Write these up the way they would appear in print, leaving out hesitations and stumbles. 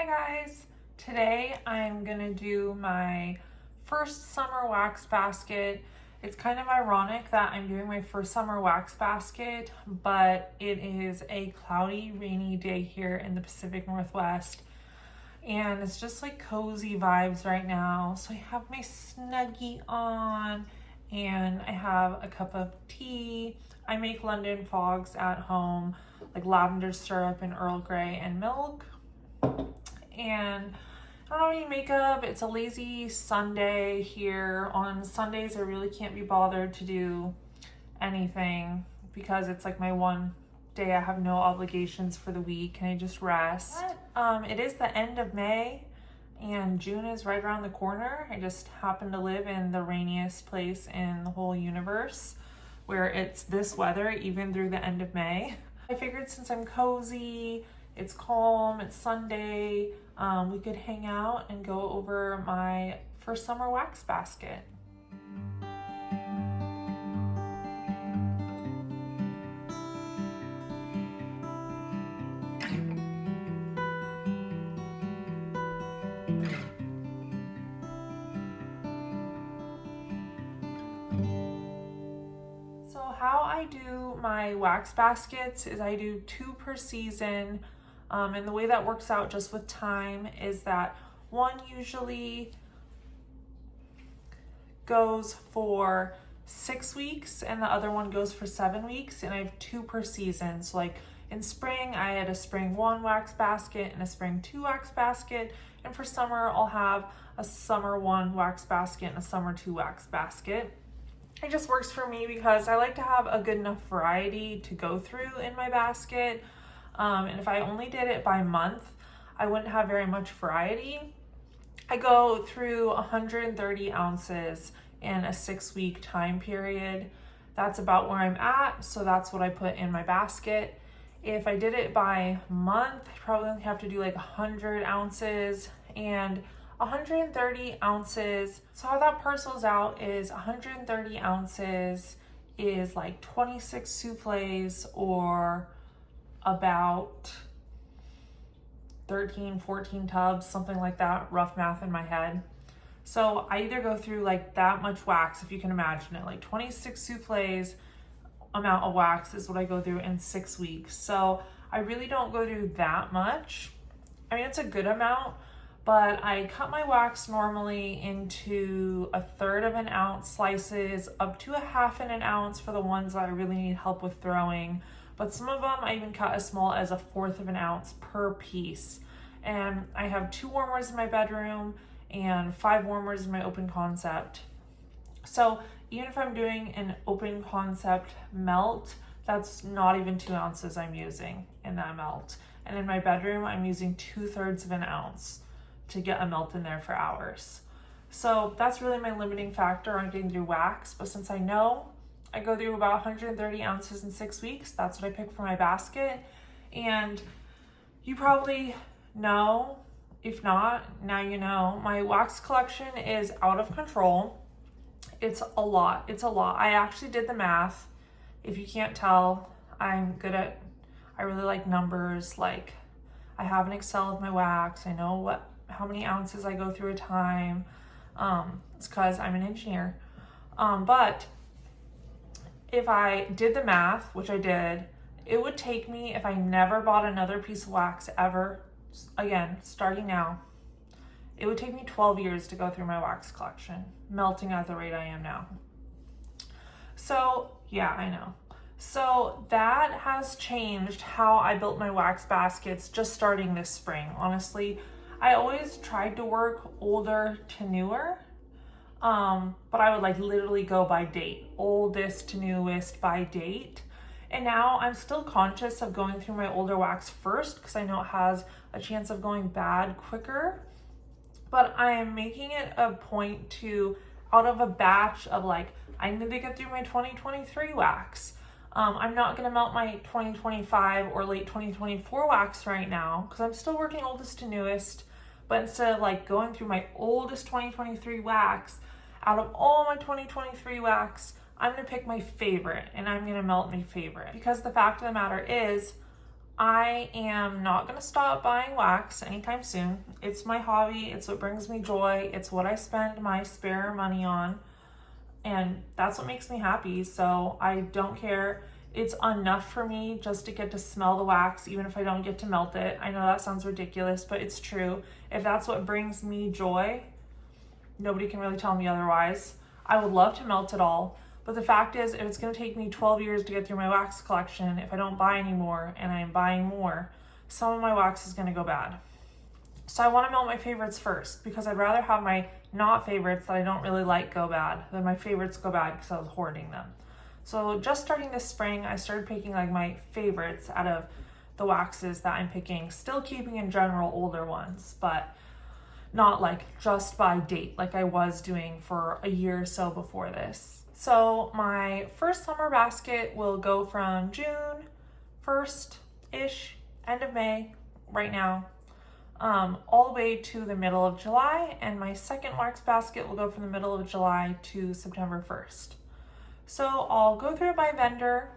Hi guys! Today I'm gonna do my first summer wax basket. It's kind of ironic that I'm doing my first summer wax basket, but it is a cloudy, rainy day here in the Pacific Northwest. And it's just like cozy vibes right now. So I have my Snuggie on and I have a cup of tea. I make London fogs at home, like lavender syrup and Earl Grey and milk. And I don't have any makeup. It's a lazy Sunday here. On Sundays, I really can't be bothered to do anything because it's like my one day I have no obligations for the week and I just rest. It is the end of May and June is right around the corner. I just happen to live in the rainiest place in the whole universe where it's this weather even through the end of May. I figured since I'm cozy, it's calm, it's Sunday, we could hang out and go over my first summer wax basket. So how I do my wax baskets is I do 2 per season. And the way that works out just with time is that one usually goes for 6 weeks and the other one goes for 7 weeks, and I have 2 per season. So like in spring, I had a spring 1 wax basket and a spring 2 wax basket. And for summer, I'll have a summer 1 wax basket and a summer 2 wax basket. It just works for me because I like to have a good enough variety to go through in my basket. And if I only did it by month, I wouldn't have very much variety. I go through 130 ounces in a 6-week time period. That's about where I'm at, so that's what I put in my basket. If I did it by month, I probably only have to do like 100 ounces and 130 ounces. So how that parcels out is 130 ounces is like 26 souffles or about 13, 14 tubs, something like that, rough math in my head. So I either go through like that much wax, if you can imagine it, like 26 souffles amount of wax is what I go through in 6 weeks. So I really don't go through that much. I mean, it's a good amount, but I cut my wax normally into 1/3 of an ounce slices up to 1/2 of an ounce for the ones that I really need help with throwing. But some of them I even cut as small as 1/4 of an ounce per piece. And I have 2 warmers in my bedroom and 5 warmers in my open concept. So even if I'm doing an open concept melt, that's not even 2 ounces I'm using in that melt. And in my bedroom, I'm using 2/3 of an ounce to get a melt in there for hours. So that's really my limiting factor on getting through wax. But since I know I go through about 130 ounces in 6 weeks, that's what I pick for my basket. And you probably know, if not, now you know, my wax collection is out of control. It's a lot. I actually did the math. If you can't tell, I really like numbers. Like I have an Excel of my wax. I know how many ounces I go through a time. It's because I'm an engineer. But if I did the math, which I did, it would take me, if I never bought another piece of wax ever, again, starting now, it would take me 12 years to go through my wax collection, melting at the rate I am now. So yeah, I know. So that has changed how I built my wax baskets just starting this spring. Honestly, I always tried to work older to newer. But I would like literally go by date, oldest to newest by date. And now I'm still conscious of going through my older wax first because I know it has a chance of going bad quicker. But I am making it a point to, out of a batch of like, I need to get through my 2023 wax. I'm not gonna melt my 2025 or late 2024 wax right now because I'm still working oldest to newest. But instead of like going through my oldest 2023 wax, out of all my 2023 wax, I'm gonna pick my favorite and I'm gonna melt my favorite. Because the fact of the matter is, I am not going to stop buying wax anytime soon. It's my hobby. It's what brings me joy. It's what I spend my spare money on. And that's what makes me happy. So I don't care. It's enough for me just to get to smell the wax, even if I don't get to melt it. I know that sounds ridiculous, but it's true. If that's what brings me joy, nobody can really tell me otherwise. I would love to melt it all. But the fact is, if it's going to take me 12 years to get through my wax collection, if I don't buy any more and I'm buying more, some of my wax is going to go bad. So I want to melt my favorites first, because I'd rather have my not favorites that I don't really like go bad than my favorites go bad because I was hoarding them. So just starting this spring, I started picking like my favorites out of the waxes that I'm picking, still keeping in general older ones, but not like just by date like I was doing for a year or so before this. So my first summer basket will go from June 1st-ish, end of May, right now, all the way to the middle of July. And my second wax basket will go from the middle of July to September 1st. So I'll go through it by vendor,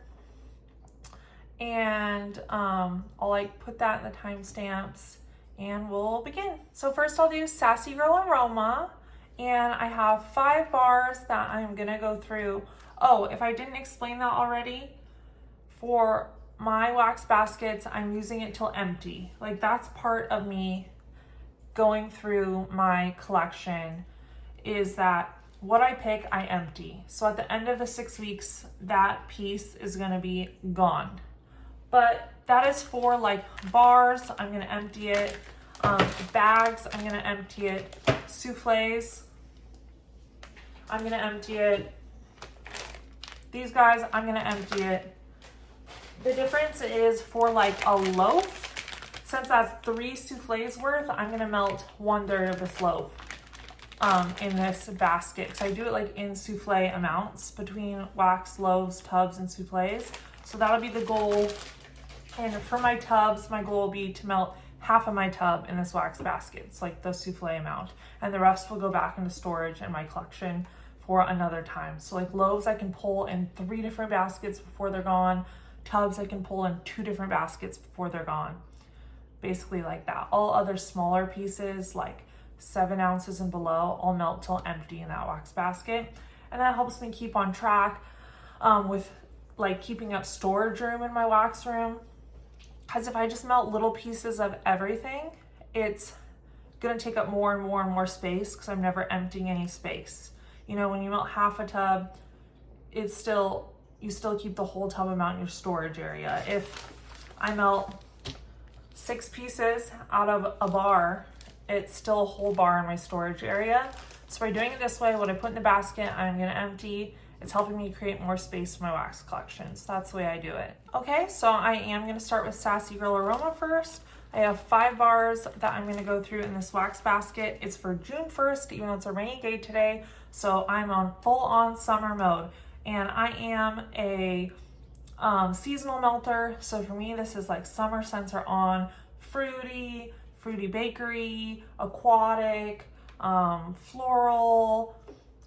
and I'll like put that in the timestamps, and we'll begin. So first I'll do Sassy Girl Aroma. And I have 5 bars that I'm gonna go through. Oh, if I didn't explain that already, for my wax baskets, I'm using it till empty. Like, that's part of me going through my collection, is that what I pick, I empty. So at the end of the 6 weeks, that piece is gonna be gone. But that is for like bars, I'm gonna empty it. Bags, I'm gonna empty it. Souffles, I'm gonna empty it. These guys, I'm gonna empty it. The difference is for like a loaf, since that's 3 souffles worth, I'm gonna melt 1/3 of this loaf in this basket. Because I do it like in souffle amounts between wax, loaves, tubs, and souffles. So that'll be the goal. And for my tubs, my goal will be to melt half of my tub in this wax basket. It's like the souffle amount. And the rest will go back into storage in my collection for another time. So like loaves I can pull in 3 different baskets before they're gone. Tubs I can pull in 2 different baskets before they're gone. Basically like that. All other smaller pieces, like 7 ounces and below, I'll melt till empty in that wax basket. And that helps me keep on track with like keeping up storage room in my wax room. Because if I just melt little pieces of everything, it's gonna take up more and more and more space because I'm never emptying any space. You know, when you melt half a tub, you still keep the whole tub amount in your storage area. If I melt 6 pieces out of a bar, it's still a whole bar in my storage area. So by doing it this way, what I put in the basket, I'm gonna empty. It's helping me create more space for my wax collection. So that's the way I do it. Okay, so I am gonna start with Sassy Girl Aroma first. I have 5 bars that I'm gonna go through in this wax basket. It's for June 1st, even though it's a rainy day today. So I'm on full on summer mode. And I am a seasonal melter. So for me, this is like summer scents are on. Fruity bakery, aquatic, floral,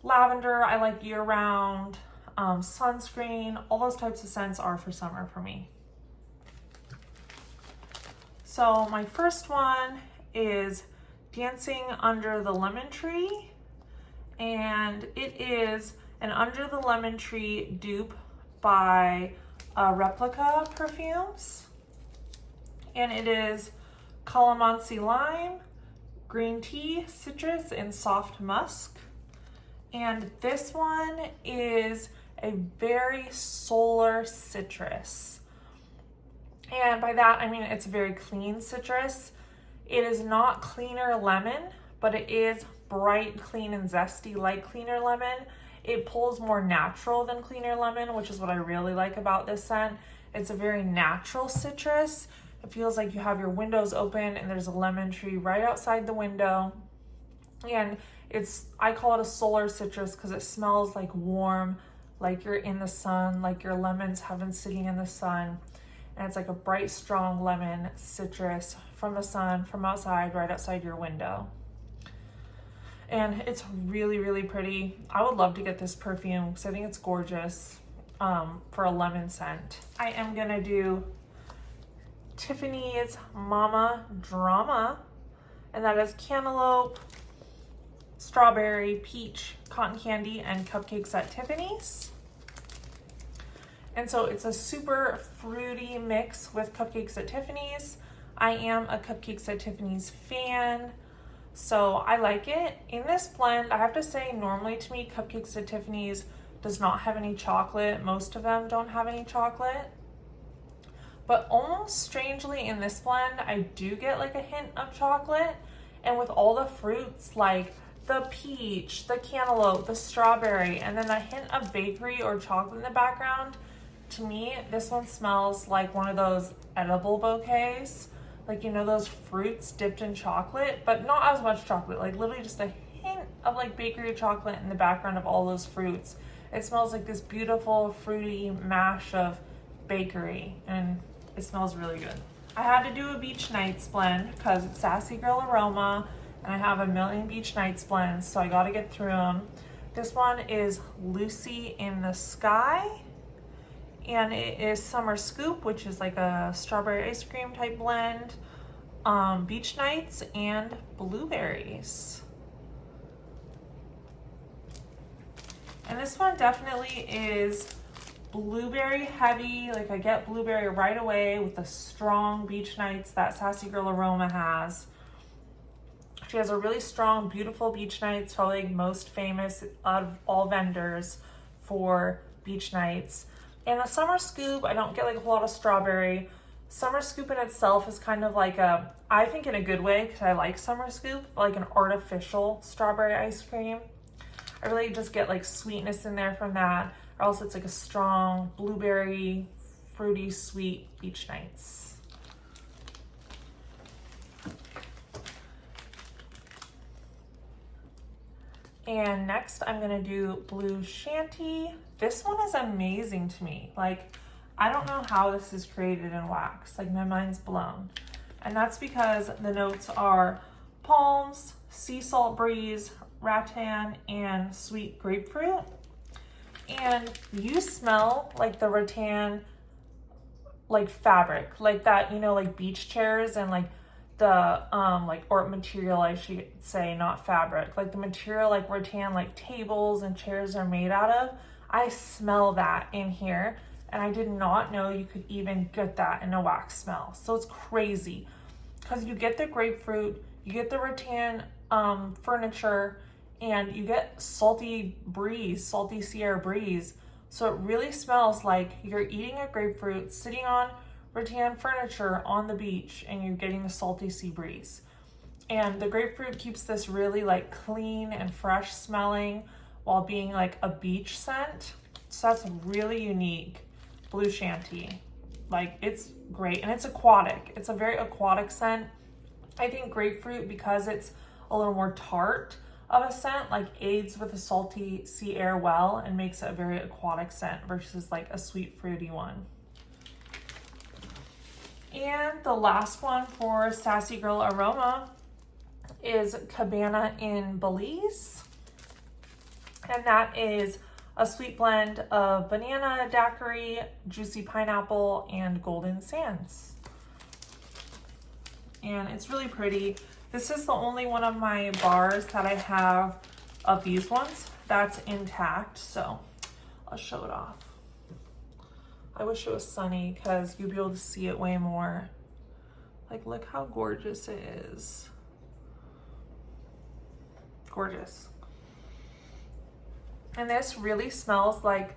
lavender, I like year round, sunscreen, all those types of scents are for summer for me. So my first one is Dancing Under the Lemon Tree, and it is an Under the Lemon Tree dupe by Replica Perfumes, and it is calamansi lime, green tea, citrus, and soft musk. And this one is a very solar citrus. And by that, I mean it's a very clean citrus. It is not cleaner lemon, but it is bright, clean, and zesty like cleaner lemon. It pulls more natural than cleaner lemon, which is what I really like about this scent. It's a very natural citrus. It feels like you have your windows open and there's a lemon tree right outside the window. And I call it a solar citrus because it smells like warm, like you're in the sun, like your lemons have been sitting in the sun. And it's like a bright, strong lemon citrus from the sun, from outside, right outside your window. And it's really, really pretty. I would love to get this perfume because I think it's gorgeous for a lemon scent. I am gonna do Tiffany's Mama Drama, and that is cantaloupe, strawberry, peach, cotton candy, and cupcakes at Tiffany's. And so it's a super fruity mix with cupcakes at Tiffany's. I am a cupcakes at Tiffany's fan, so I like it. In this blend, I have to say, normally to me, cupcakes at Tiffany's does not have any chocolate. Most of them don't have any chocolate. But almost strangely in this blend, I do get like a hint of chocolate. And with all the fruits, like the peach, the cantaloupe, the strawberry, and then a hint of bakery or chocolate in the background, to me, this one smells like one of those edible bouquets. Like, you know, those fruits dipped in chocolate, but not as much chocolate, like literally just a hint of like bakery chocolate in the background of all those fruits. It smells like this beautiful fruity mash of bakery, and it smells really good. I had to do a Beach Nights blend because it's Sassy Girl Aroma, and I have a million Beach Nights blends, so I got to get through them. This one is Lucy in the Sky, and it is Summer Scoop, which is like a strawberry ice cream type blend, Beach Nights, and blueberries. And this one definitely is blueberry heavy. Like, I get blueberry right away with the strong Beach Nights that Sassy Girl Aroma has. She has a really strong, beautiful Beach Nights, probably most famous of all vendors for Beach Nights. And the Summer Scoop, I don't get like a whole lot of strawberry. Summer Scoop in itself is kind of like a, I think in a good way, because I like Summer Scoop, like an artificial strawberry ice cream. I really just get like sweetness in there from that. Or else it's like a strong blueberry, fruity, sweet Beach Nights. And next I'm gonna do Blue Shanty. This one is amazing to me. Like, I don't know how this is created in wax. Like, my mind's blown. And that's because the notes are palms, sea salt breeze, rattan, and sweet grapefruit. And you smell like the rattan, like fabric, like that, you know, like beach chairs and like the, or material, I should say, not fabric, like the material like rattan, like tables and chairs are made out of. I smell that in here, and I did not know you could even get that in a wax smell. So it's crazy, because you get the grapefruit, you get the rattan furniture, and you get salty breeze, salty sea air breeze. So it really smells like you're eating a grapefruit, sitting on rattan furniture on the beach, and you're getting the salty sea breeze. And the grapefruit keeps this really like clean and fresh smelling while being like a beach scent. So that's really unique, Blue Shanty. Like, it's great, and it's aquatic. It's a very aquatic scent. I think grapefruit, because it's a little more tart of a scent, like aids with the salty sea air well and makes it a very aquatic scent versus like a sweet fruity one. And the last one for Sassy Girl Aroma is Cabana in Belize. And that is a sweet blend of banana, daiquiri, juicy pineapple, and golden sands. And it's really pretty. This is the only one of my bars that I have of these ones that's intact, so I'll show it off. I wish it was sunny because you'd be able to see it way more. Like, look how gorgeous it is. Gorgeous. And this really smells like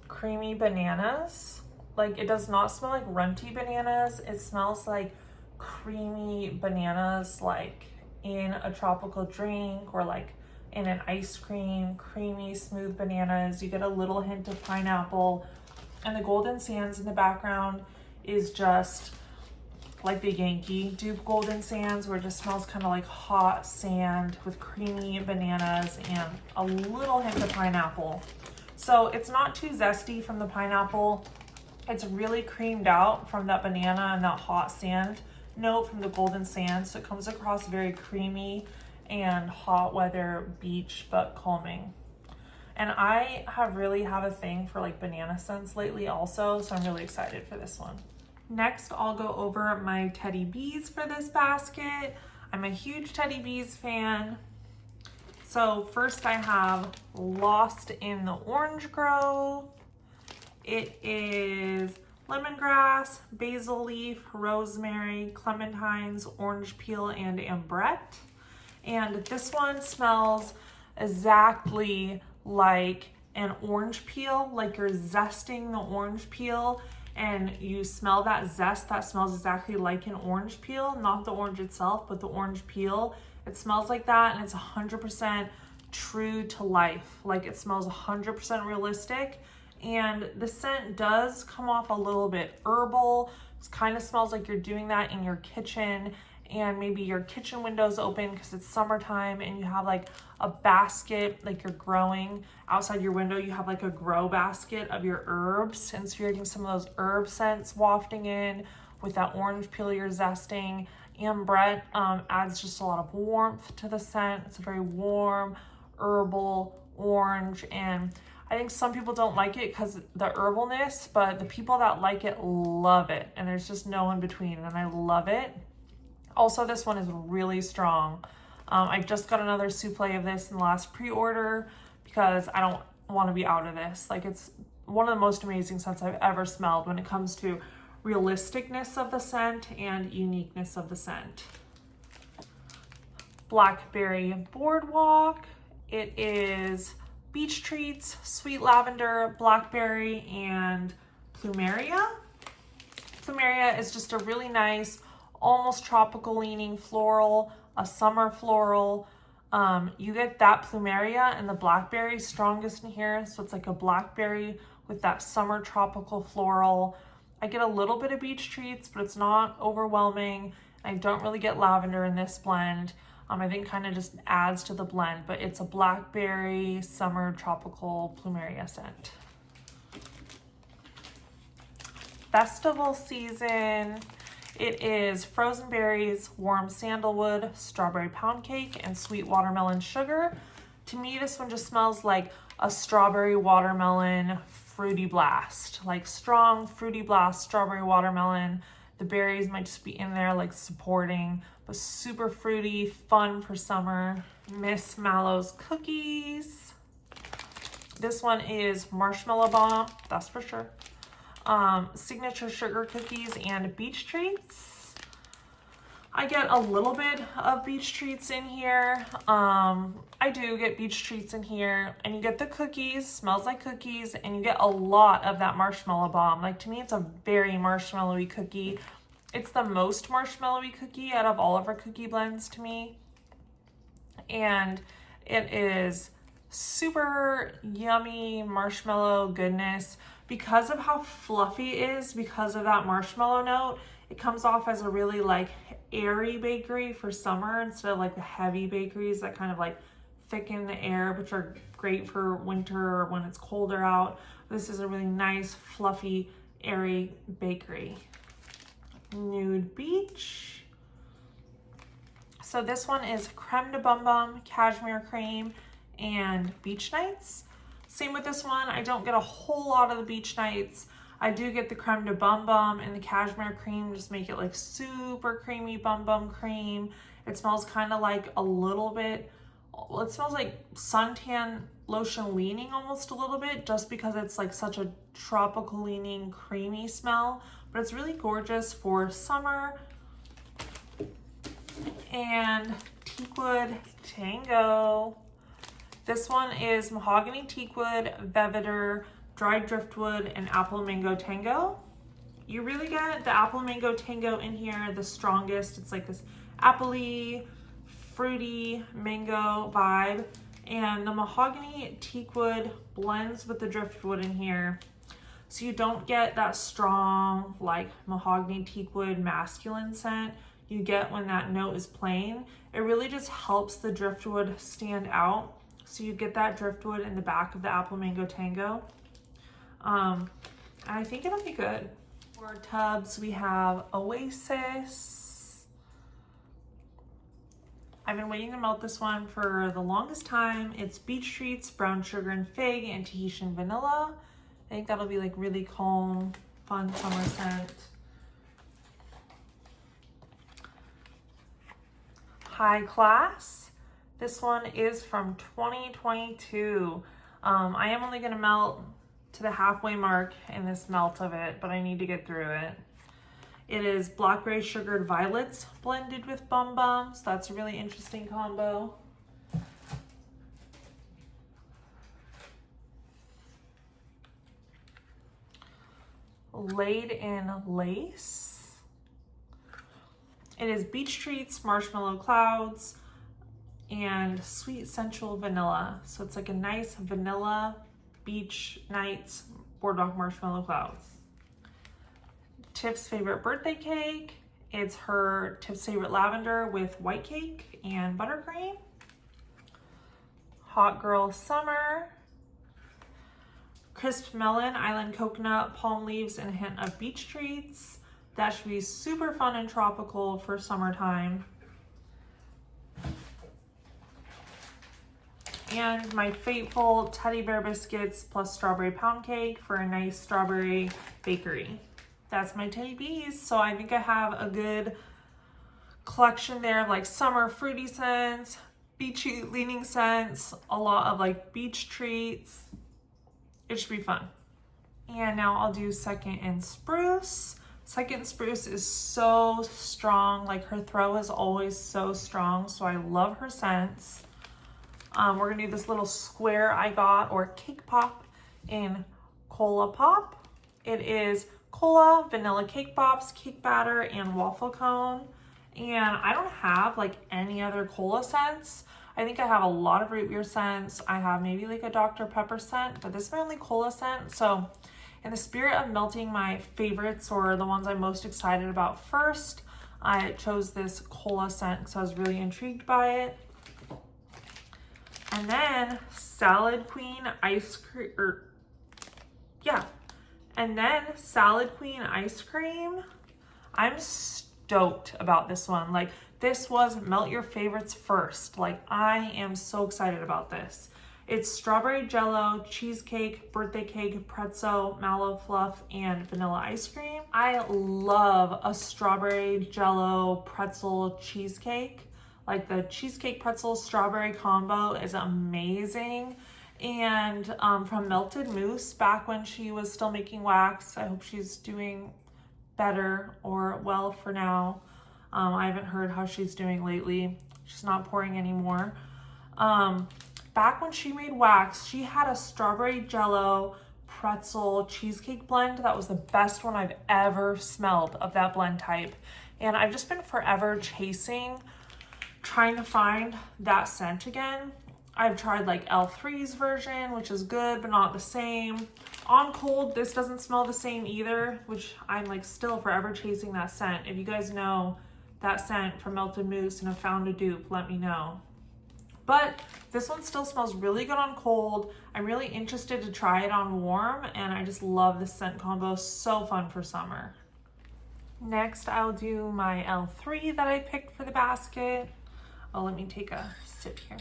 creamy bananas. Like, it does not smell like runty bananas. It smells like creamy bananas, like in a tropical drink or like in an ice cream, creamy, smooth bananas. You get a little hint of pineapple. And the golden sands in the background is just like the Yankee dupe golden sands, where it just smells kind of like hot sand with creamy bananas and a little hint of pineapple. So it's not too zesty from the pineapple. It's really creamed out from that banana and that hot sand note from the golden sand. So it comes across very creamy and hot weather beach, but calming. And I really have a thing for like banana scents lately also, so I'm really excited for this one. Next, I'll go over my Teddy Bees for this basket. I'm a huge Teddy Bees fan. So first I have Lost in the Orange Grove. It is lemongrass, basil leaf, rosemary, clementines, orange peel, and ambrette. And this one smells exactly like an orange peel, like you're zesting the orange peel and you smell that zest. That smells exactly like an orange peel, not the orange itself, but the orange peel. It smells like that, and it's 100% true to life. Like, it smells 100% realistic, and the scent does come off a little bit herbal. It kind of smells like you're doing that in your kitchen, and maybe your kitchen window's open because it's summertime and you have like a basket, like you're growing outside your window. You have like a grow basket of your herbs, and so you're getting some of those herb scents wafting in with that orange peel you're zesting. Ambrette adds just a lot of warmth to the scent. It's a very warm, herbal orange, and I think some people don't like it because the herbalness, but the people that like it love it, and there's just no in between, and I love it. Also, this one is really strong. I just got another souffle of this in the last pre-order because I don't want to be out of this. Like, it's one of the most amazing scents I've ever smelled when it comes to realisticness of the scent and uniqueness of the scent. Blackberry Boardwalk. It is beach treats, sweet lavender, blackberry, and plumeria. Plumeria is just a really nice, almost tropical leaning floral, a summer floral. You get that plumeria and the blackberry strongest in here, so it's like a blackberry with that summer tropical floral. I get a little bit of beach treats, but it's not overwhelming. I don't really get lavender in this blend. I think kind of just adds to the blend, but it's a blackberry summer tropical plumeria scent. Festival season. It is frozen berries, warm sandalwood, strawberry pound cake, and sweet watermelon sugar. To me, this one just smells like a strawberry watermelon fruity blast, like strong fruity blast strawberry watermelon. The berries might just be in there like supporting, but super fruity, fun for summer. Miss Mallow's cookies. This one is marshmallow bomb, that's for sure. Signature sugar cookies and beach treats. I get a little bit of beach treats in here. I do get beach treats in here, and you get the cookies, smells like cookies, and you get a lot of that marshmallow bomb. Like, to me, it's a very marshmallowy cookie. It's the most marshmallowy cookie out of all of our cookie blends to me. And it is super yummy marshmallow goodness. Because of how fluffy it is, because of that marshmallow note, it comes off as a really like airy bakery for summer instead of like the heavy bakeries that kind of like thicken the air, which are great for winter or when it's colder out. This is a really nice, fluffy, airy bakery. Nude Beach. So this one is creme de bum bum, cashmere cream, and beach nights. Same with this one, I don't get a whole lot of the beach nights. I do get the creme de bum bum and the cashmere cream, just make it like super creamy bum bum cream. It smells kind of like a little bit, well, it smells like suntan lotion leaning almost a little bit, just because it's like such a tropical leaning creamy smell, but it's really gorgeous for summer. And Teakwood Tango. This one is mahogany teakwood, velveter, dried driftwood, and apple mango tango. You really get the apple mango tango in here the strongest. It's like this appley, fruity mango vibe, and the mahogany teakwood blends with the driftwood in here. So you don't get that strong like mahogany teakwood masculine scent you get when that note is plain. It really just helps the driftwood stand out. So you get that driftwood in the back of the apple mango tango. I think it'll be good. For tubs, we have Oasis. I've been waiting to melt this one for the longest time. It's beach treats, brown sugar and fig, and Tahitian vanilla. I think that'll be like really calm, fun summer scent. High Class. This one is from 2022. I am only gonna melt to the halfway mark in this melt of it, but I need to get through it. It is blackberry sugared violets blended with Bum Bum, so that's a really interesting combo. Laid in Lace. It is Beach Treats, Marshmallow Clouds, and Sweet Sensual Vanilla. So it's like a nice vanilla beach nights boardwalk marshmallow clouds. Tiff's favorite birthday cake. It's her Tiff's favorite lavender with white cake and buttercream. Hot Girl Summer. Crisp melon, island coconut, palm leaves, and a hint of beach treats. That should be super fun and tropical for summertime. And my Fateful Teddy Bear Biscuits plus strawberry pound cake for a nice strawberry bakery. That's my Teddy Bees. So I think I have a good collection there of like summer fruity scents, beachy leaning scents, a lot of like beach treats. It should be fun. And now I'll do Second and Spruce. Second Spruce is so strong. Like her throw is always so strong. So I love her scents. We're gonna do this little square I got, or cake pop, in Cola Pop. It is cola, vanilla cake pops, cake batter, and waffle cone. And I don't have like any other cola scents. I think I have a lot of root beer scents. I have maybe like a Dr. Pepper scent, but this is my only cola scent. So in the spirit of melting my favorites, or the ones I'm most excited about first, I chose this cola scent because I was really intrigued by it. And then Salad Queen ice cream, and then Salad Queen ice cream. I'm stoked about this one. Like, this was melt your favorites first. Like, I am so excited about this. It's strawberry jello, cheesecake, birthday cake, pretzel, mallow fluff, and vanilla ice cream. I love a strawberry jello pretzel cheesecake. Like, the cheesecake pretzel strawberry combo is amazing. And from Melted Moose, back when she was still making wax, I hope she's doing better or well for now. I haven't heard how she's doing lately. She's not pouring anymore. Back when she made wax, she had a strawberry jello pretzel cheesecake blend that was the best one I've ever smelled of that blend type. And I've just been forever trying to find that scent again. I've tried like L3's version, which is good, but not the same. On cold, this doesn't smell the same either, which I'm like still forever chasing that scent. If you guys know that scent from Melted Moose and have found a dupe, let me know. But this one still smells really good on cold. I'm really interested to try it on warm, and I just love this scent combo. So fun for summer. Next, I'll do my L3 that I picked for the basket. Oh, let me take a sip here.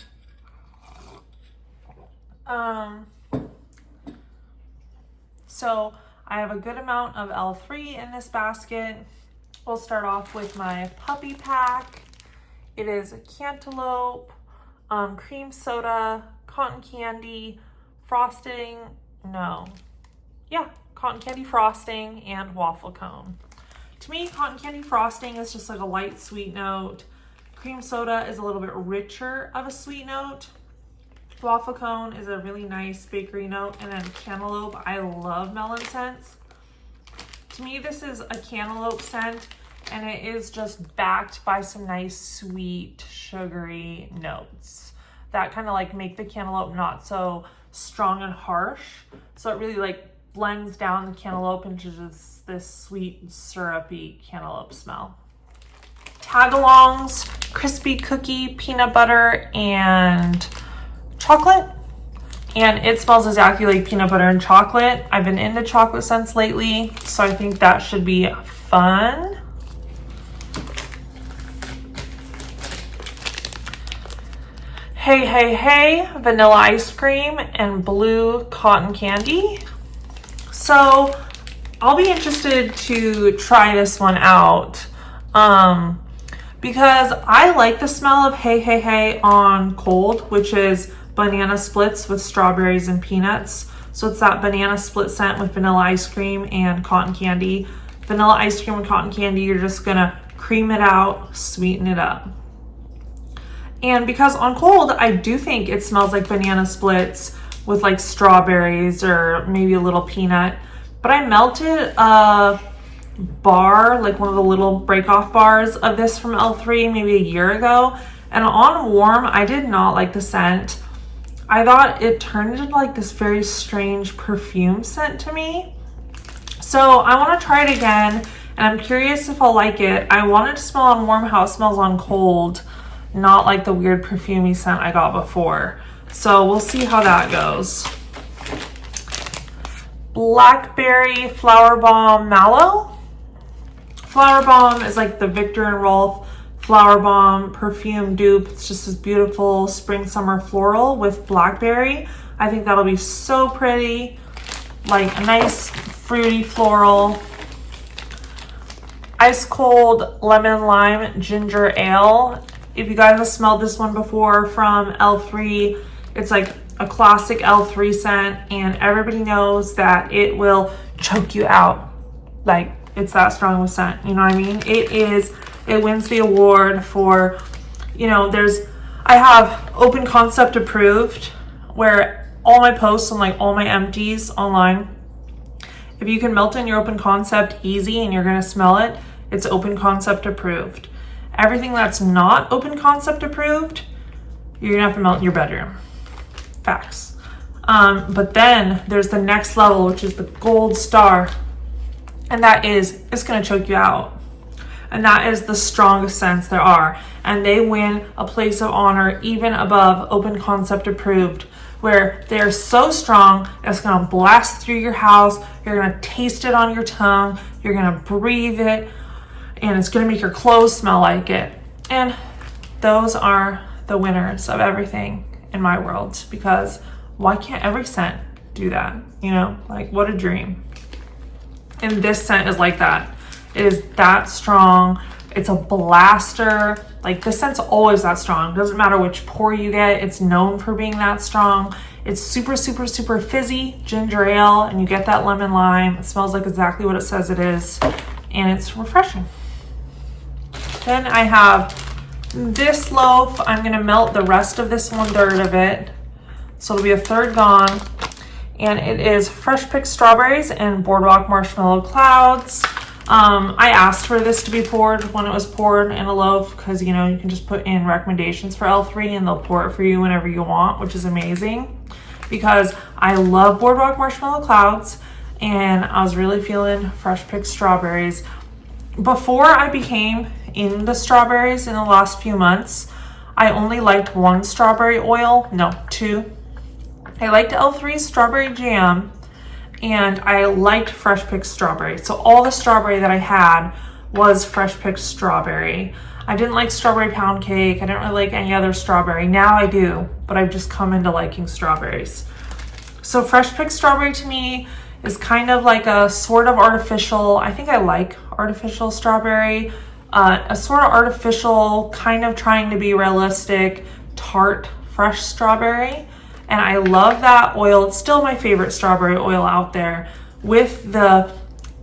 So I have a good amount of L3 in this basket. We'll start off with my puppy pack. It is a cantaloupe, cream soda, cotton candy, cotton candy frosting, and waffle cone. To me, cotton candy frosting is just like a light sweet note. Cream soda is a little bit richer of a sweet note. Waffle cone is a really nice bakery note. And then cantaloupe, I love melon scents. To me, this is a cantaloupe scent, and it is just backed by some nice sweet sugary notes that kind of like make the cantaloupe not so strong and harsh. So it really like blends down the cantaloupe into just this sweet syrupy cantaloupe smell. Tagalongs, crispy cookie, peanut butter, and chocolate. And it smells exactly like peanut butter and chocolate. I've been into chocolate scents lately, so I think that should be fun. Hey, hey, hey, vanilla ice cream and blue cotton candy. So I'll be interested to try this one out. because I like the smell of Hey Hey Hey on cold, which is banana splits with strawberries and peanuts. So it's that banana split scent with vanilla ice cream and cotton candy. Vanilla ice cream and cotton candy, you're just gonna cream it out, sweeten it up. And because on cold, I do think it smells like banana splits with like strawberries or maybe a little peanut. But I melted a bar, like one of the little break-off bars of this from L3 maybe a year ago. And on warm, I did not like the scent. I thought it turned into like this very strange perfume scent to me. So I want to try it again, and I'm curious if I'll like it. I want it to smell on warm how it smells on cold, not like the weird perfumey scent I got before. So we'll see how that goes. Blackberry Flower Bomb Mallow. Flower Bomb is like the Victor and Rolf Flower Bomb perfume dupe. It's just this beautiful spring summer floral with blackberry. I think that'll be so pretty, like a nice fruity floral. Ice cold lemon lime ginger ale. If you guys have smelled this one before from L3, it's like a classic L3 scent, and everybody knows that it will choke you out. Like, it's that strong of a scent, you know what I mean? It wins the award for, you know, I have open concept approved, where all my posts and like all my empties online, if you can melt in your open concept easy and you're gonna smell it, it's open concept approved. Everything that's not open concept approved, you're gonna have to melt in your bedroom. Facts. But then there's the next level, which is the gold star. And that is, it's gonna choke you out. And that is the strongest scents there are. And they win a place of honor even above open concept approved, where they're so strong, it's gonna blast through your house, you're gonna taste it on your tongue, you're gonna breathe it, and it's gonna make your clothes smell like it. And those are the winners of everything in my world, because why can't every scent do that? You know, like, what a dream. And this scent is like that. It is that strong. It's a blaster. Like, this scent's always that strong. Doesn't matter which pour you get, it's known for being that strong. It's super, super, super fizzy, ginger ale, and you get that lemon lime. It smells like exactly what it says it is, and it's refreshing. Then I have this loaf. I'm gonna melt the rest of this 1/3 of it. So it'll be a third gone. And it is fresh picked strawberries and boardwalk marshmallow clouds. I asked for this to be poured when it was poured in a loaf, because, you know, you can just put in recommendations for L3 and they'll pour it for you whenever you want, which is amazing, because I love boardwalk marshmallow clouds and I was really feeling fresh picked strawberries. Before I became into strawberries in the last few months, I only liked one strawberry oil, no, two. I liked L3 strawberry jam, and I liked fresh picked strawberry. So all the strawberry that I had was fresh picked strawberry. I didn't like strawberry pound cake. I didn't really like any other strawberry. Now I do, but I've just come into liking strawberries. So fresh picked strawberry to me is kind of like a sort of artificial, I think I like artificial strawberry, a sort of artificial, kind of trying to be realistic, tart, fresh strawberry. And I love that oil. It's still my favorite strawberry oil out there, with the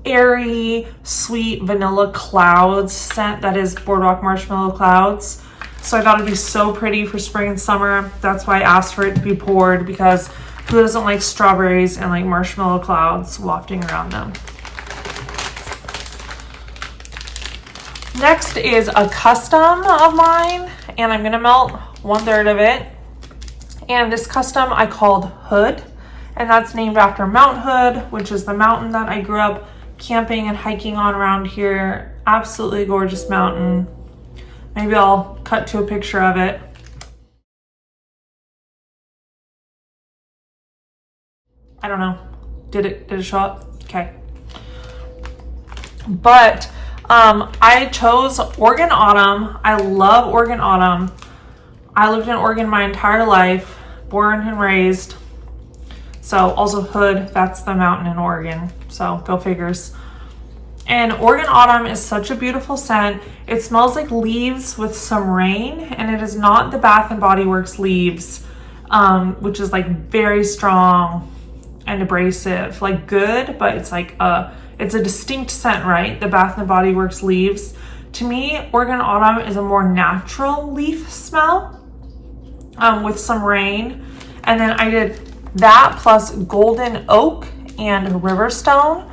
airy, sweet vanilla clouds scent that is boardwalk marshmallow clouds. So I thought it'd be so pretty for spring and summer. That's why I asked for it to be poured, because who doesn't like strawberries and like marshmallow clouds wafting around them? Next is a custom of mine, and I'm gonna melt 1/3 of it. And this custom I called Hood, and that's named after Mount Hood, which is the mountain that I grew up camping and hiking on around here. Absolutely gorgeous mountain. Maybe I'll cut to a picture of it. I don't know. Did it show up? Okay. But I chose Oregon Autumn. I love Oregon Autumn. I lived in Oregon my entire life, born and raised. So also Hood, that's the mountain in Oregon. So go figures. And Oregon Autumn is such a beautiful scent. It smells like leaves with some rain, and it is not the Bath and Body Works leaves, which is like very strong and abrasive, like good, but it's like it's a distinct scent, right? The Bath and Body Works leaves. To me, Oregon Autumn is a more natural leaf smell with some rain. And then I did that plus Golden Oak and Riverstone.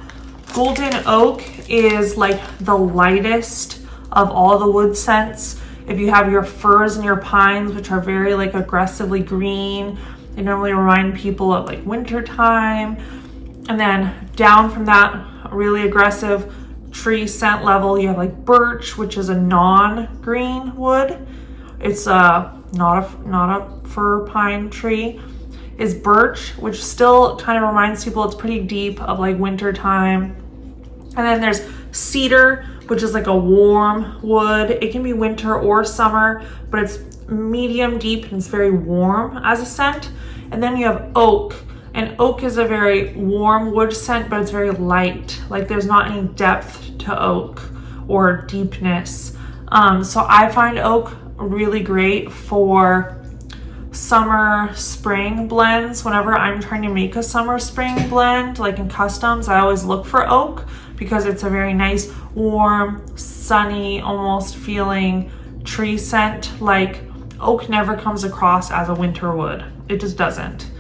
Golden Oak is like the lightest of all the wood scents. If you have your firs and your pines, which are very like aggressively green, they normally remind people of like winter time. And then down from that really aggressive tree scent level, you have like birch, which is a non-green wood. It's not a fir pine tree. Is birch, which still kind of reminds people it's pretty deep of like winter time. And then there's cedar, which is like a warm wood. It can be winter or summer, but it's medium deep and it's very warm as a scent. And then you have oak, and oak is a very warm wood scent, but it's very light. Like there's not any depth to oak or deepness. So I find oak really great for summer spring blends. Whenever I'm trying to make a summer spring blend, like in customs, I always look for oak because it's a very nice, warm, sunny, almost feeling tree scent. Like oak never comes across as a winter wood. It just doesn't.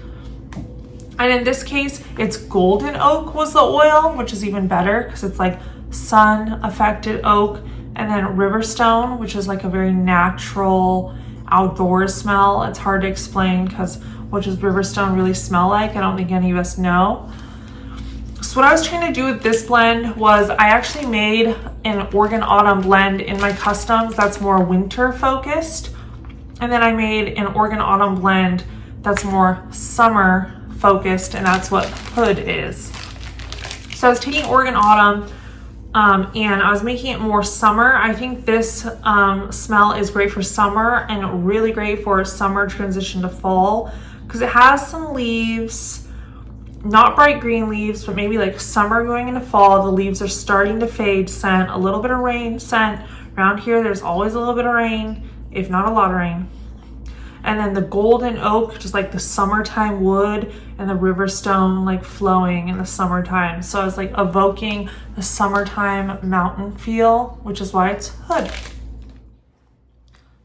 And in this case, it's golden oak was the oil, which is even better because it's like sun affected oak. And then Riverstone, which is like a very natural outdoors smell. It's hard to explain because what does Riverstone really smell like? I don't think any of us know. So what I was trying to do with this blend was I actually made an Oregon Autumn blend in my customs that's more winter focused. And then I made an Oregon Autumn blend that's more summer focused, and that's what Hood is. So I was taking Oregon Autumn and I was making it more summer. I think this smell is great for summer and really great for summer transition to fall because it has some leaves, not bright green leaves, but maybe like summer going into fall. The leaves are starting to fade scent, a little bit of rain scent. Around here, there's always a little bit of rain, if not a lot of rain. And then the golden oak, just like the summertime wood, and the Riverstone like flowing in the summertime. So I was like evoking the summertime mountain feel, which is why it's Hood.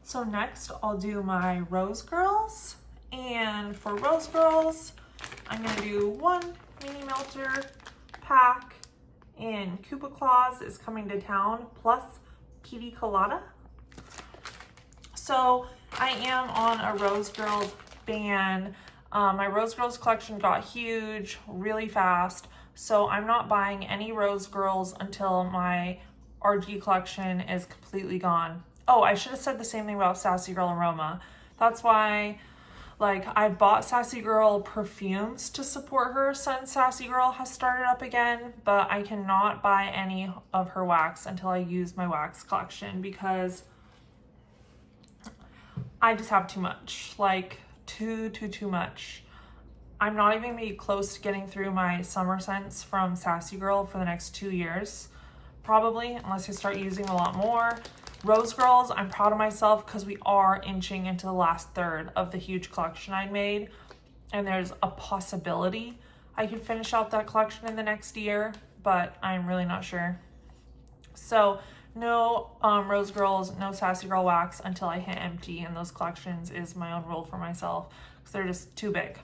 So next I'll do my Rose Girls. And for Rose Girls, I'm gonna do one mini melter pack in Koopa Claus is Coming to Town plus Pina Colada. So I am on a Rose Girls ban. My Rose Girls collection got huge really fast, so I'm not buying any Rose Girls until my RG collection is completely gone. Oh, I should have said the same thing about Sassy Girl Aroma. That's why, like, I've bought Sassy Girl perfumes to support her since Sassy Girl has started up again, but I cannot buy any of her wax until I use my wax collection because I just have too much, like too much. I'm not even gonna be close to getting through my summer scents from Sassy Girl for the next 2 years, probably, unless I start using a lot more. Rose Girls, I'm proud of myself because we are inching into the last third of the huge collection I made, and there's a possibility I could finish out that collection in the next year, but I'm really not sure. So no Rose Girls, no Sassy Girl wax until I hit empty, and those collections is my own rule for myself because they're just too big.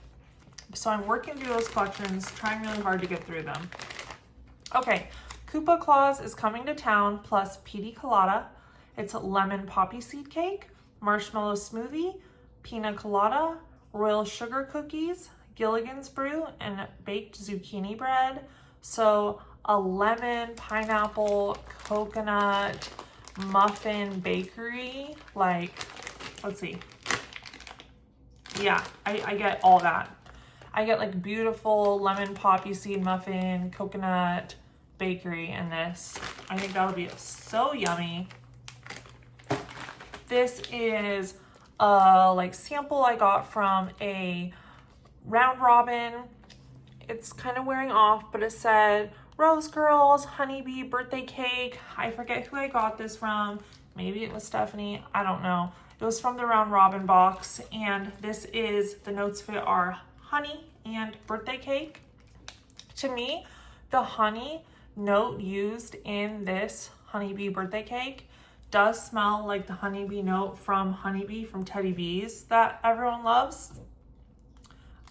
So I'm working through those collections, trying really hard to get through them. Okay, Koopa Claus is Coming to Town plus Pina Colada. It's lemon poppy seed cake, marshmallow smoothie, pina colada, royal sugar cookies, Gilligan's brew, and baked zucchini bread. So a lemon, pineapple, coconut, muffin bakery, like, let's see. Yeah, I get all that. I get like beautiful lemon poppy seed muffin, coconut bakery in this. I think that would be so yummy. This is a like sample I got from a round robin. It's kind of wearing off, but it said Rose Girls Honeybee Birthday Cake. I forget who I got this from. Maybe it was Stephanie. I don't know. It was from the Round Robin box. And this is, the notes of it are honey and birthday cake. To me, the honey note used in this honeybee birthday cake does smell like the honeybee note from Honeybee from Teddy Bees that everyone loves.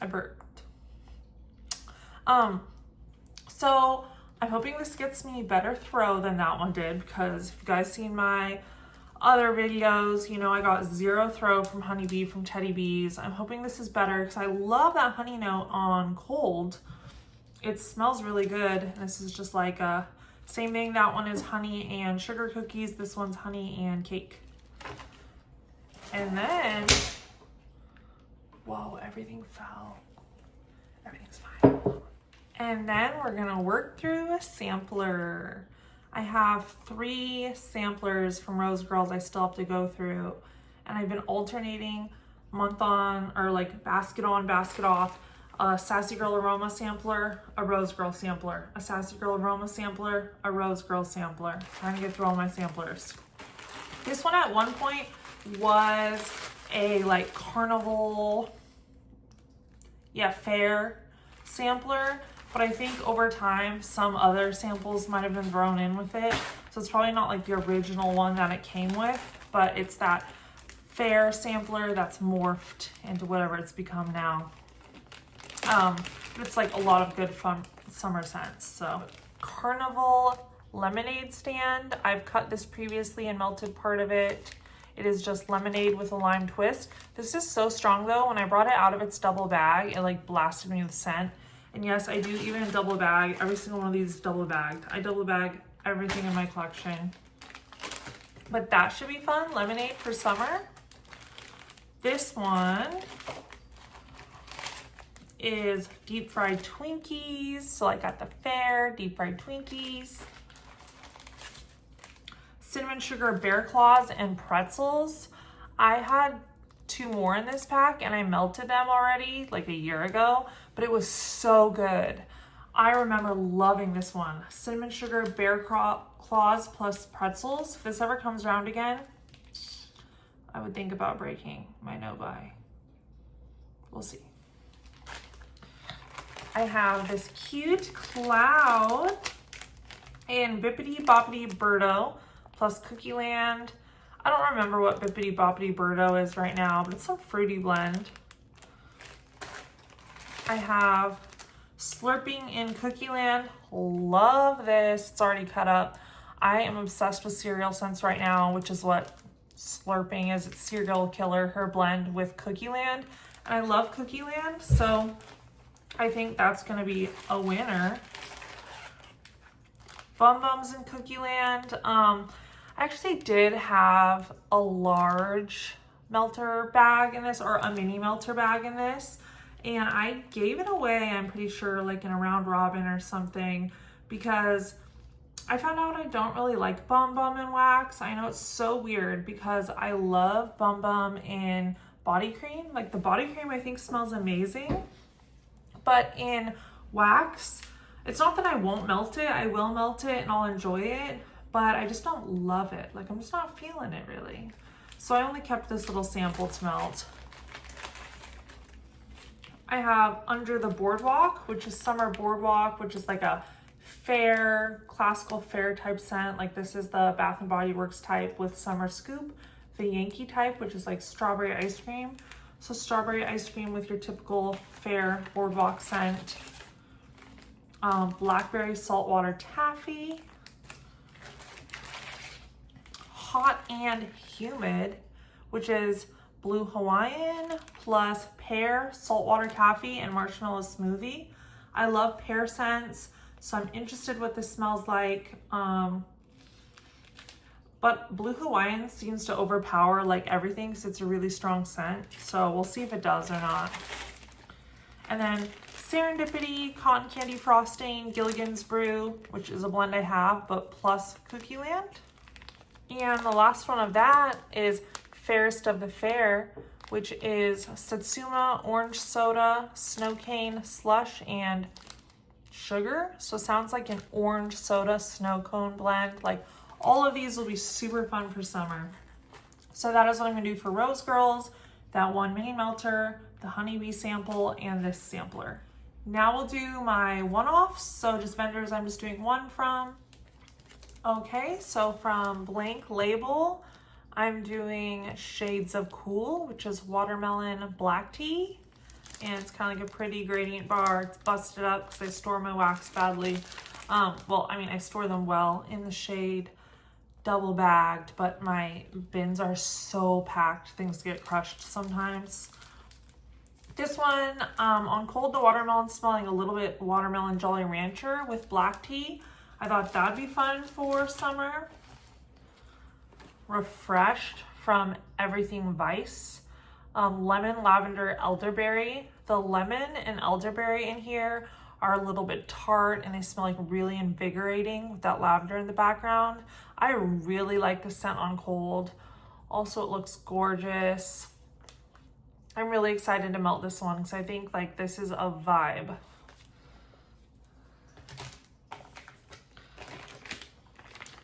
I burped. So I'm hoping this gets me better throw than that one did, because if you guys seen my other videos, you know I got 0 throw from Honeybee from Teddy Bees. I'm hoping this is better because I love that honey note on cold. It smells really good. This is just like a same thing. That one is honey and sugar cookies. This one's honey and cake. And then, whoa, everything fell. Everything's fine. And then we're gonna work through a sampler. I have 3 samplers from Rose Girls I still have to go through. And I've been alternating month on, or like basket on, basket off. A Sassy Girl Aroma sampler, a Rose Girl sampler, a Sassy Girl Aroma sampler, a Rose Girl sampler. Trying to get through all my samplers. This one at one point was a like carnival, fair sampler, but I think over time some other samples might have been thrown in with it. So it's probably not like the original one that it came with, but it's that fair sampler that's morphed into whatever it's become now. It's like a lot of good fun summer scents. So Carnival lemonade stand. I've cut this previously and melted part of it. It is just lemonade with a lime twist. This is so strong though. When I brought it out of its double bag, it like blasted me with scent. And yes, I do even double bag. Every single one of these is double bagged. I double bag everything in my collection. But that should be fun. Lemonade for summer. This one is deep fried Twinkies. So like at the fair, deep fried Twinkies. Cinnamon sugar bear claws and pretzels. I had 2 more in this pack and I melted them already like a year ago, but it was so good. I remember loving this one. Cinnamon sugar bear claws plus pretzels. If this ever comes around again, I would think about breaking my no-buy. We'll see. I have this cute cloud in Bippity Boppity Birdo plus Cookie Land. I don't remember what Bippity Boppity Birdo is right now, but it's some fruity blend. I have Slurping in Cookie Land. Love this. It's already cut up. I am obsessed with cereal scents right now, which is what Slurping is. It's Cereal Killer, her blend with Cookie Land. And I love Cookie Land, so I think that's gonna be a winner. Bum Bums in Cookie Land. I actually did have a large melter bag in this, or a mini melter bag in this, and I gave it away, I'm pretty sure, like in a round robin or something, because I found out I don't really like Bum Bum in wax. I know it's so weird because I love Bum Bum in body cream. Like the body cream I think smells amazing, but in wax, it's not that I won't melt it. I will melt it and I'll enjoy it, but I just don't love it. Like I'm just not feeling it really. So I only kept this little sample to melt. I have Under the Boardwalk, which is Summer Boardwalk, which is like a fair, classical fair type scent. Like this is the Bath and Body Works type with Summer Scoop. The Yankee type, which is like strawberry ice cream. So strawberry ice cream with your typical fair boardwalk scent. Blackberry saltwater taffy. Hot and Humid, which is Blue Hawaiian plus pear, saltwater taffy, and marshmallow smoothie. I love pear scents, so I'm interested what this smells like. But Blue Hawaiian seems to overpower like everything because it's a really strong scent. So we'll see if it does or not. And then Serendipity, Cotton Candy Frosting, Gilligan's Brew, which is a blend I have, but plus Cookie Land. And the last one of that is Fairest of the Fair, which is Satsuma, Orange Soda, Snow Cane, Slush, and sugar. So it sounds like an orange soda snow cone blend. Like all of these will be super fun for summer. So that is what I'm gonna do for Rose Girls, that one mini melter, the honeybee sample, and this sampler. Now we'll do my one-offs. So just vendors I'm just doing one from. Okay, so from Blank Label, I'm doing Shades of Cool, which is watermelon black tea. And it's kind of like a pretty gradient bar. It's busted up because I store my wax badly. Well, I mean, I store them well in the shade, double bagged, but my bins are so packed, things get crushed sometimes. This one, on Cold the Watermelon, smelling a little bit Watermelon Jolly Rancher with black tea. I thought that'd be fun for summer. Refreshed from Everything Vice. Lemon, lavender, elderberry. The lemon and elderberry in here are a little bit tart and they smell like really invigorating with that lavender in the background. I really like the scent on Cold. Also, it looks gorgeous. I'm really excited to melt this one because I think like this is a vibe.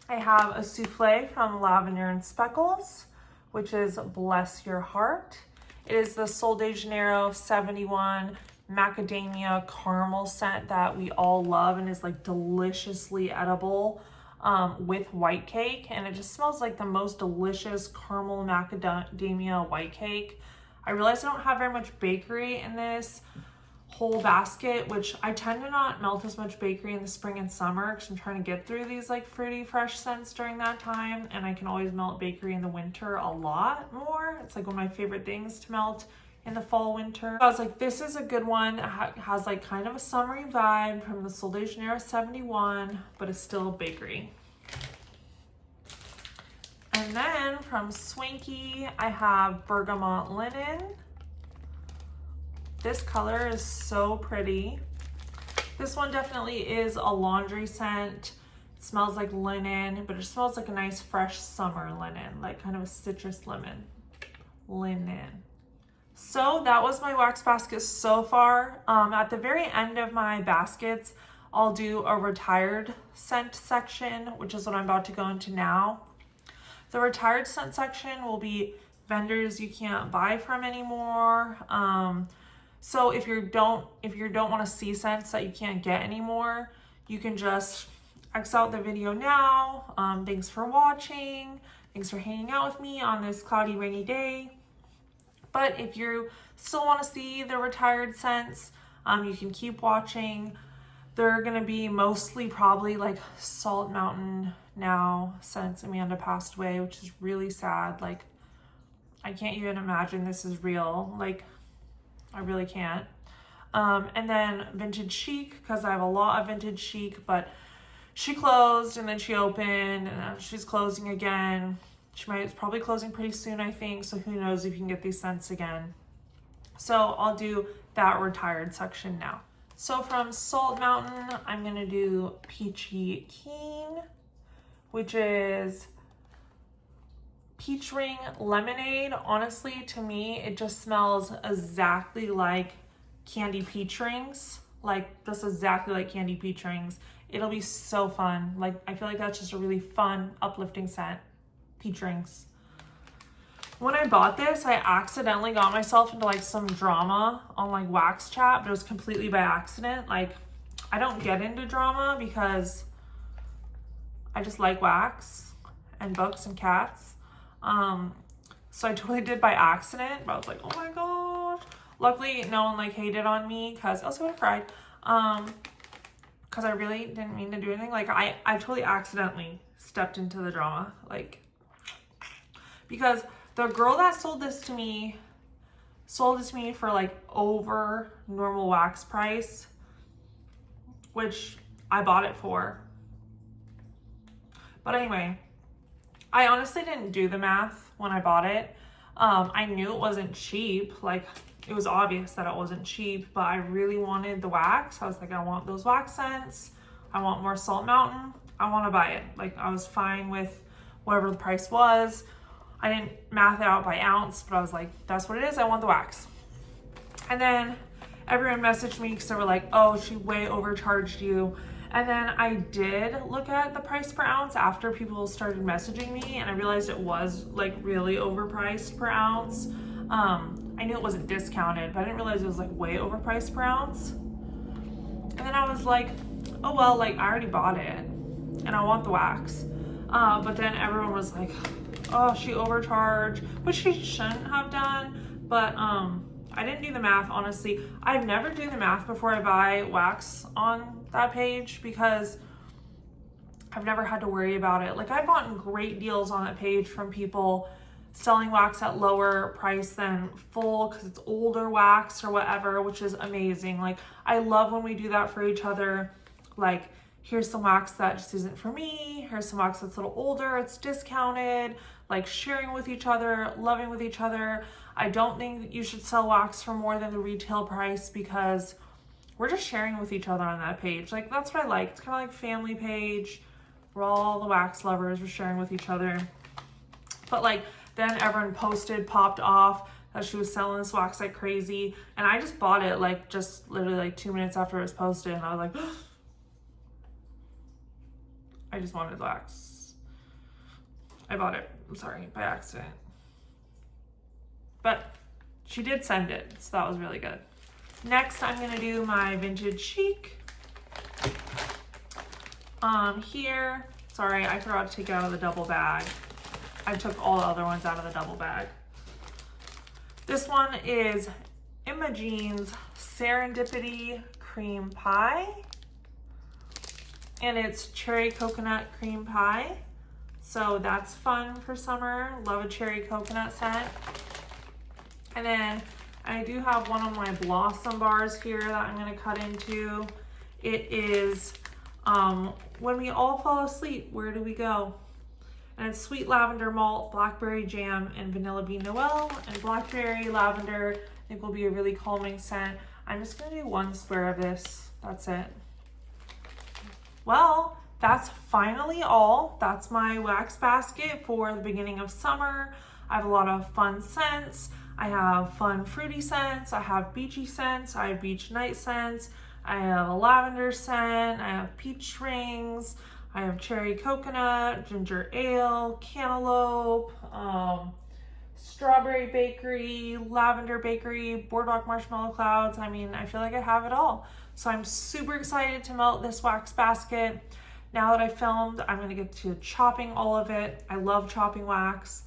I have a souffle from Lavender and Speckles, which is Bless Your Heart. It is the Sol de Janeiro 71 macadamia caramel scent that we all love and is like deliciously edible with white cake. And it just smells like the most delicious caramel macadamia white cake. I realize I don't have very much bakery in this whole basket, which I tend to not melt as much bakery in the spring and summer because I'm trying to get through these like fruity fresh scents during that time, and I can always melt bakery in the winter a lot more. It's like one of my favorite things to melt in the fall winter. So I was like, this is a good one. It has like kind of a summery vibe from the Sol de Janeiro 71, but it's still bakery. And then from Swanky, I have Bergamot Linen. This color is so pretty. This one definitely is a laundry scent. It smells like linen, but it smells like a nice fresh summer linen, like kind of a citrus linen. So that was my wax basket so far. At the very end of my baskets, I'll do a retired scent section, which is what I'm about to go into now. The retired scent section will be vendors you can't buy from anymore. So if you don't want to see scents that you can't get anymore, you can just X out the video now. Thanks for watching. Thanks for hanging out with me on this cloudy, rainy day. But if you still want to see the retired scents, you can keep watching. They're going to be mostly probably like Salt Mountain now since Amanda passed away, which is really sad. Like, I can't even imagine this is real. Like, I really can't. And then Vintage Chic, because I have a lot of Vintage Chic, but she closed and then she opened and she's closing again. It's probably closing pretty soon, I think. So who knows if you can get these scents again. So I'll do that retired section now. So from Salt Mountain, I'm going to do Peachy Keen, which is Peach Ring Lemonade. Honestly, to me, it just smells exactly like candy peach rings. Like, just exactly like candy peach rings. It'll be so fun. Like, I feel like that's just a really fun, uplifting scent. Peach rings. When I bought this, I accidentally got myself into like some drama on like Wax Chat, but it was completely by accident. Like, I don't get into drama because I just like wax and books and cats. So I totally did by accident, but I was like, oh my gosh. Luckily, no one like hated on me because I also would have cried. Because I really didn't mean to do anything. Like, I totally accidentally stepped into the drama. Like, because the girl that sold it to me for like over normal wax price, which I bought it for. But anyway, I honestly didn't do the math when I bought it. I knew it wasn't cheap. Like, it was obvious that it wasn't cheap, but I really wanted the wax. I was like, I want those wax scents. I want more Salt Mountain. I want to buy it. Like, I was fine with whatever the price was. I didn't math it out by ounce, but I was like, that's what it is. I want the wax. And then everyone messaged me because they were like, oh, she way overcharged you. And then I did look at the price per ounce after people started messaging me, and I realized it was like really overpriced per ounce. I knew it wasn't discounted, but I didn't realize it was like way overpriced per ounce. And then I was like, oh well, like I already bought it and I want the wax. But then everyone was like, oh, she overcharged, which she shouldn't have done. But I didn't do the math, honestly. I've never do the math before I buy wax on that page because I've never had to worry about it. Like I've gotten great deals on that page from people selling wax at lower price than full because it's older wax or whatever, which is amazing. Like I love when we do that for each other. Like here's some wax that just isn't for me. Here's some wax that's a little older, it's discounted. Like sharing with each other, loving with each other. I don't think that you should sell wax for more than the retail price because we're just sharing with each other on that page. Like that's what I like. It's kind of like family page. We're all the wax lovers. We're sharing with each other. But like then everyone popped off that she was selling this wax like crazy. And I just bought it like just literally like 2 minutes after it was posted. And I was like, I just wanted wax. I bought it. I'm sorry, by accident. But she did send it, so that was really good. Next, I'm gonna do my Vintage Chic. Here, sorry, I forgot to take it out of the double bag. I took all the other ones out of the double bag. This one is Imogene's Serendipity Cream Pie. And it's cherry coconut cream pie. So that's fun for summer. Love a cherry coconut scent. And then I do have one of my Blossom bars here that I'm gonna cut into. It is When We All Fall Asleep, Where Do We Go? And it's sweet lavender malt, blackberry jam, and vanilla bean Noel. And blackberry lavender, I think will be a really calming scent. I'm just gonna do 1 square of this, that's it. Well, that's finally all. That's my wax basket for the beginning of summer. I have a lot of fun scents. I have fun fruity scents. I have beachy scents. I have beach night scents. I have a lavender scent. I have peach rings. I have cherry coconut, ginger ale, cantaloupe, strawberry bakery, lavender bakery, boardwalk marshmallow clouds. I mean, I feel like I have it all. So I'm super excited to melt this wax basket. Now that I filmed, I'm gonna get to chopping all of it. I love chopping wax.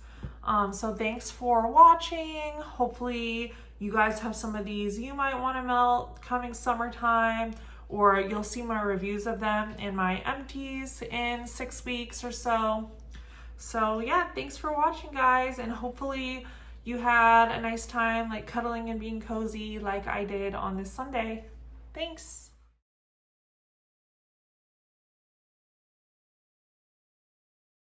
So thanks for watching. Hopefully you guys have some of these you might wanna melt coming summertime, or you'll see my reviews of them in my empties in 6 weeks or so. So yeah, thanks for watching guys, and hopefully you had a nice time like cuddling and being cozy like I did on this Sunday. Thanks.